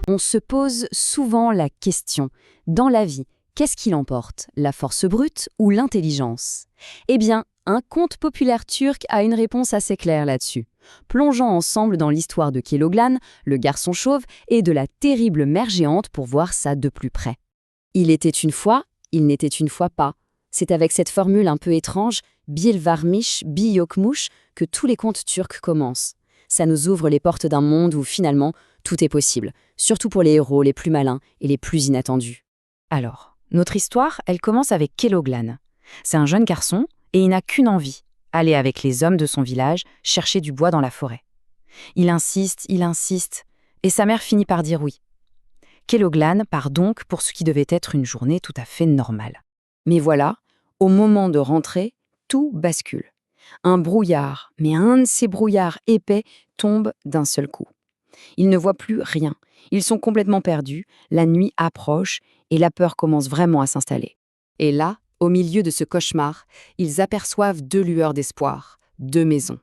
On se pose souvent la question, dans la vie, qu'est-ce qui l'emporte, la force brute ou l'intelligence? Eh bien, un conte populaire turc a une réponse assez claire là-dessus. Plongeons ensemble dans l'histoire de Keloğlan, le garçon chauve, et de la terrible mère géante pour voir ça de plus près. Il était une fois, il n'était une fois pas. C'est avec cette formule un peu étrange, bir varmış, bir yokmuş, que tous les contes turcs commencent. Ça nous ouvre les portes d'un monde où finalement tout est possible, surtout pour les héros les plus malins et les plus inattendus. Alors, notre histoire, elle commence avec Keloğlan. C'est un jeune garçon et il n'a qu'une envie, aller avec les hommes de son village chercher du bois dans la forêt. Il insiste, et sa mère finit par dire oui. Keloğlan part donc pour ce qui devait être une journée tout à fait normale. Mais voilà, au moment de rentrer, tout bascule. Un brouillard, mais un de ces brouillards épais, tombe d'un seul coup. Ils ne voient plus rien. Ils sont complètement perdus, la nuit approche et la peur commence vraiment à s'installer. Et là, au milieu de ce cauchemar, ils aperçoivent deux lueurs d'espoir, deux maisons.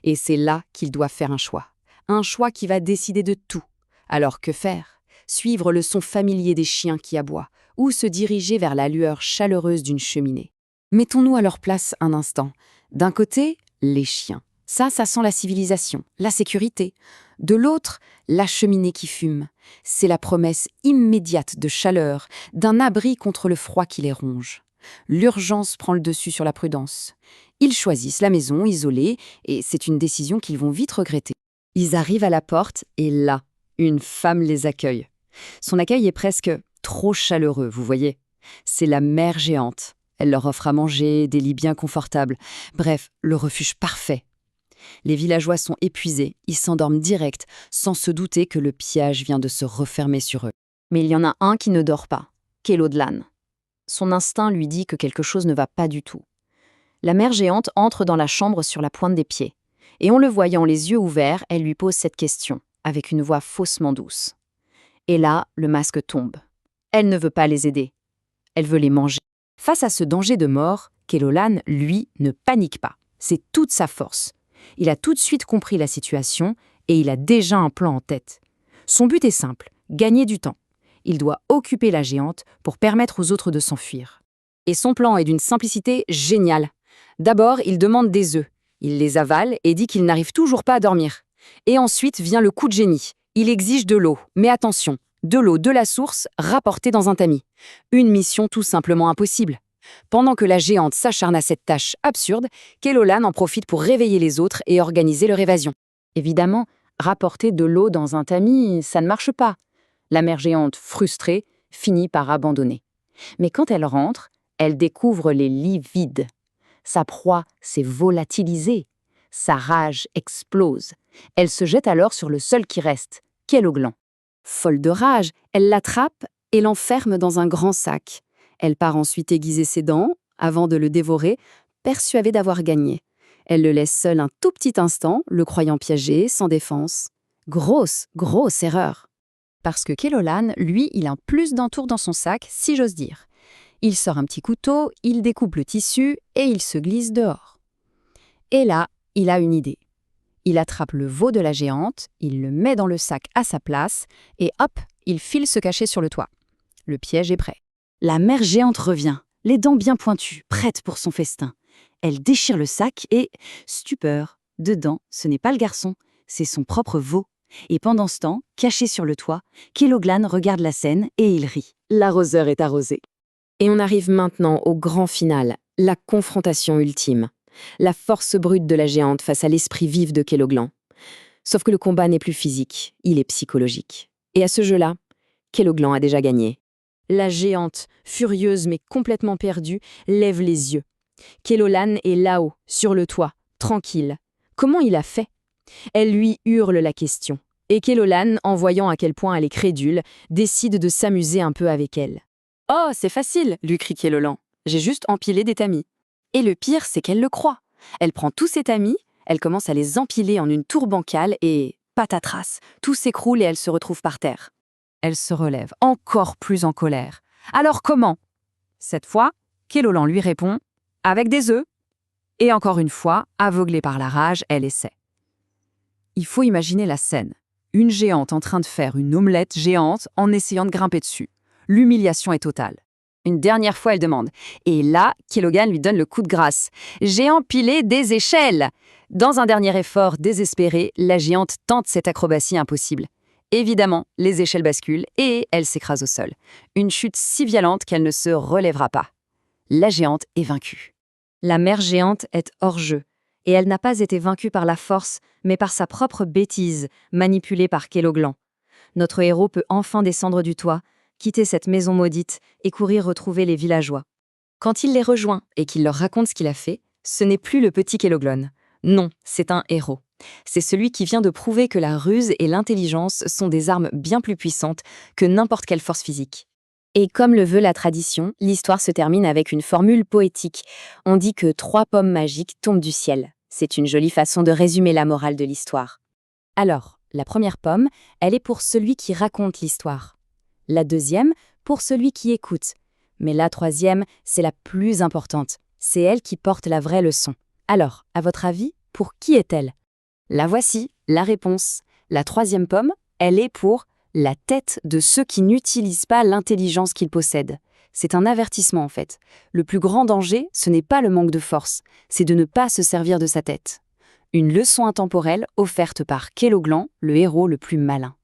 Et c'est là qu'ils doivent faire un choix qui va décider de tout. Alors que faire? Suivre le son familier des chiens qui aboient ou se diriger vers la lueur chaleureuse d'une cheminée. Mettons-nous à leur place un instant. D'un côté, les chiens. Ça sent la civilisation, la sécurité. De l'autre, la cheminée qui fume. C'est la promesse immédiate de chaleur, d'un abri contre le froid qui les ronge. L'urgence prend le dessus sur la prudence. Ils choisissent la maison isolée et c'est une décision qu'ils vont vite regretter. Ils arrivent à la porte et là, une femme les accueille. Son accueil est presque trop chaleureux, vous voyez. C'est la mère géante. Elle leur offre à manger, des lits bien confortables. Bref, le refuge parfait. Les villageois sont épuisés, ils s'endorment direct, sans se douter que le piège vient de se refermer sur eux. Mais il y en a un qui ne dort pas, Keloğlan. Son instinct lui dit que quelque chose ne va pas du tout. La mère géante entre dans la chambre sur la pointe des pieds. Et en le voyant les yeux ouverts, elle lui pose cette question, avec une voix faussement douce. Et là, le masque tombe. Elle ne veut pas les aider. Elle veut les manger. Face à ce danger de mort, Keloğlan, lui, ne panique pas. C'est toute sa force. Il a tout de suite compris la situation et il a déjà un plan en tête. Son but est simple, gagner du temps. Il doit occuper la géante pour permettre aux autres de s'enfuir. Et son plan est d'une simplicité géniale. D'abord, il demande des œufs. Il les avale et dit qu'il n'arrive toujours pas à dormir. Et ensuite vient le coup de génie. Il exige de l'eau, mais attention, de l'eau de la source rapportée dans un tamis. Une mission tout simplement impossible. Pendant que la géante s'acharne à cette tâche absurde, Keloğlan en profite pour réveiller les autres et organiser leur évasion. Évidemment, rapporter de l'eau dans un tamis, ça ne marche pas. La mère géante, frustrée, finit par abandonner. Mais quand elle rentre, elle découvre les lits vides. Sa proie s'est volatilisée. Sa rage explose. Elle se jette alors sur le seul qui reste, Keloğlan. Folle de rage, elle l'attrape et l'enferme dans un grand sac. Elle part ensuite aiguiser ses dents, avant de le dévorer, persuadée d'avoir gagné. Elle le laisse seul un tout petit instant, le croyant piégé, sans défense. Grosse erreur. Parce que Keloğlan, lui, il a plus d'un tour dans son sac, si j'ose dire. Il sort un petit couteau, il découpe le tissu et il se glisse dehors. Et là, il a une idée. Il attrape le veau de la géante, il le met dans le sac à sa place et hop, il file se cacher sur le toit. Le piège est prêt. La mère géante revient, les dents bien pointues, prête pour son festin. Elle déchire le sac et, stupeur, dedans, ce n'est pas le garçon, c'est son propre veau. Et pendant ce temps, caché sur le toit, Keloğlan regarde la scène et il rit. L'arroseur est arrosé. Et on arrive maintenant au grand final, la confrontation ultime. La force brute de la géante face à l'esprit vif de Keloğlan. Sauf que le combat n'est plus physique, il est psychologique. Et à ce jeu-là, Keloğlan a déjà gagné. La géante, furieuse mais complètement perdue, lève les yeux. Keloğlan est là-haut, sur le toit, tranquille. Comment il a fait? Elle lui hurle la question. Et Keloğlan, en voyant à quel point elle est crédule, décide de s'amuser un peu avec elle. « Oh, c'est facile !» lui crie Keloğlan. « J'ai juste empilé des tamis. » Et le pire, c'est qu'elle le croit. Elle prend tous ses tamis, elle commence à les empiler en une tour bancale et, patatras, tout s'écroule et elle se retrouve par terre. Elle se relève, encore plus en colère. Alors comment? Cette fois, Keloğlan lui répond « avec des œufs ». Et encore une fois, aveuglée par la rage, elle essaie. Il faut imaginer la scène. une géante en train de faire une omelette géante en essayant de grimper dessus. L'humiliation est totale. Une dernière fois, elle demande. Et là, Kelogan lui donne le coup de grâce. J'ai empilé des échelles. Dans un dernier effort désespéré, la géante tente cette acrobatie impossible. Évidemment, les échelles basculent et elle s'écrase au sol. Une chute si violente qu'elle ne se relèvera pas. La géante est vaincue. La mère géante est hors jeu, et elle n'a pas été vaincue par la force, mais par sa propre bêtise, manipulée par Keloglan. Notre héros peut enfin descendre du toit, quitter cette maison maudite et courir retrouver les villageois. Quand il les rejoint et qu'il leur raconte ce qu'il a fait, ce n'est plus le petit Keloglan. Non, c'est un héros. C'est celui qui vient de prouver que la ruse et l'intelligence sont des armes bien plus puissantes que n'importe quelle force physique. Et comme le veut la tradition, l'histoire se termine avec une formule poétique. On dit que 3 pommes magiques tombent du ciel. C'est une jolie façon de résumer la morale de l'histoire. Alors, la première pomme, elle est pour celui qui raconte l'histoire. La deuxième, pour celui qui écoute. Mais la troisième, c'est la plus importante. C'est elle qui porte la vraie leçon. Alors, à votre avis, pour qui est-elle? La voici, la réponse. La troisième pomme, elle est pour la tête de ceux qui n'utilisent pas l'intelligence qu'ils possèdent. C'est un avertissement en fait. Le plus grand danger, ce n'est pas le manque de force, c'est de ne pas se servir de sa tête. Une leçon intemporelle offerte par Keloglan, le héros le plus malin.